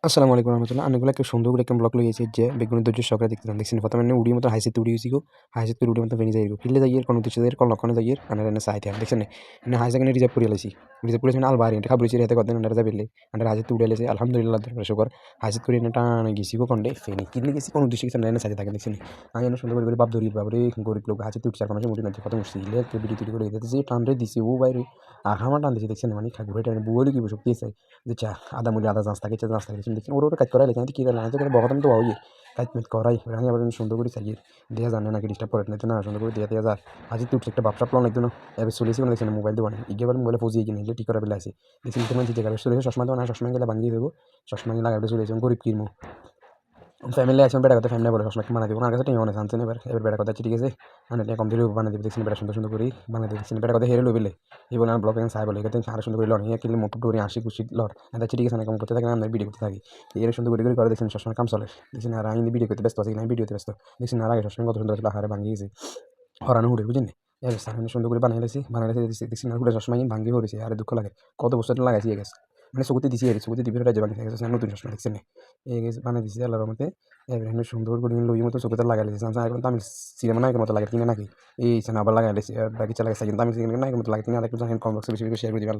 আসসালামু আলাইকুম রহমতুল্লাহ। আমি এগুলা সুন্দর করে একটা ব্লগ লইয়েছি যে বেগুনের ধৈর্য সহকারে দেখতেছেন। দেখছেন প্রথমে উড়ি মতো হাইসিতে উড়ি গেছি গো। হাইসিতে উড়ি মতো ফেনি যাই গো। ফিল্ডে যাই কোন উদ্দেশ্যে যাই কোন লক্ষণে যাই আনার এনে সাইতে দেখছেন না হাই সেকেন্ডারি রিজার্ভ করে লাইছি। রিজার্ভ করে আল বাড়ি এটা খাবরিছি রেতে কত আন্ডার যা বেলে আন্ডার হাইসিতে উড়ে লাইছি আলহামদুলিল্লাহ দরকার শুকর হাইসিতে করে এটা গেছি গো কন্ডে ফেনি কিনলে গেছি কোন উদ্দেশ্যে কিছু এনে সাইতে থাকে দেখছেন। আমি এনে সুন্দর করে বাপ ধরি বাবরে গরিব লোক হাইসিতে উঠছে আর মানুষ মুড়ি না কত মুশকিল কে বিডি টিডি করে দিতেছে টান রে দিছি ও বাইরে আহামা টান দিছে দেখছেন মানে খাগুরে টান বুয়েলি কি বসে কেছে যে চা আদা মুলি আদা জাস্তা থাকে জাস্তা দেখছেন ওর কাজ করাই লেখা কি না তো করে বকতাম তো ওই কাজ মিট করাই রানি আবার সুন্দর করে চাইয়ে দেয়া জানে নাকি ডিস্টার্ব করে না তো না সুন্দর করে দেয়া যায় আজি তুই একটা বাপসা প্ল্যান লাগতো না এবার চলেছি কোনো দেখছেন মোবাইল দেওয়া ইগেবার মোবাইলে ফজিয়ে কিনে ঠিক করে বেলা আছে দেখছেন তোমার যে জায়গায় চলেছে চশমা দেওয়া না চশমা গেলে ভাঙিয়ে দেবো চশমা লাগাতে চলেছে গরিব কিনবো ফ্যামিলি আছে বেড়া কথা ফ্যামিলি বলে সবসময় বানা দিব ওনার কাছে টিম অনেক আনছেন এবার বেড়া কথা ঠিক আছে মানে কম দিলে বানা দিব দেখছেন বেড়া সুন্দর সুন্দর করে বানা দিব দেখছেন বেড়া কথা হেরে লইলে এই বলে আমার ব্লগ সাই বলে এখানে আরো সুন্দর করে লড় হিয়া কিনলে মোটর ডোরি আসি খুশি লড় এটা ঠিক আছে না কম করতে থাকে না আমরা ভিডিও করতে থাকি এর সুন্দর করে দেখছেন সবসময় কাম চলে দেখছেন আর আমি ভিডিও করতে ব্যস্ত আছি না ভিডিওতে ব্যস্ত দেখছেন আর আগে সবসময় কত সুন্দর ছিল হারে ভাঙিয়ে গেছে হরানো হুড়ে বুঝেন এর সামনে সুন্দর করে বানাইছি দেখছি না হুড়ে চশমা ভাঙ্গি হয়েছে আর দুঃখ লাগে কত বছর লাগাইছি গেছে মানে চকুতে দিছি আর চকুতে দিবি রাজ্য বানিয়ে গেছে নতুন চশমা দেখছেন এই গেছে বানিয়ে দিছি আল্লাহর মতে এবার সুন্দর করে লই মতো চকুতে লাগাই লেছি এখন তো আমি সিনেমা নায়কের মতো লাগে কিনে নাকি এই আবার লাগাই লেছি বাকি চালাই কিন্তু আমি সিনেমা নায়কের মতো লাগে কিনে আর একটু কম বক্সে বেশি বেশি শেয়ার করে দিবেন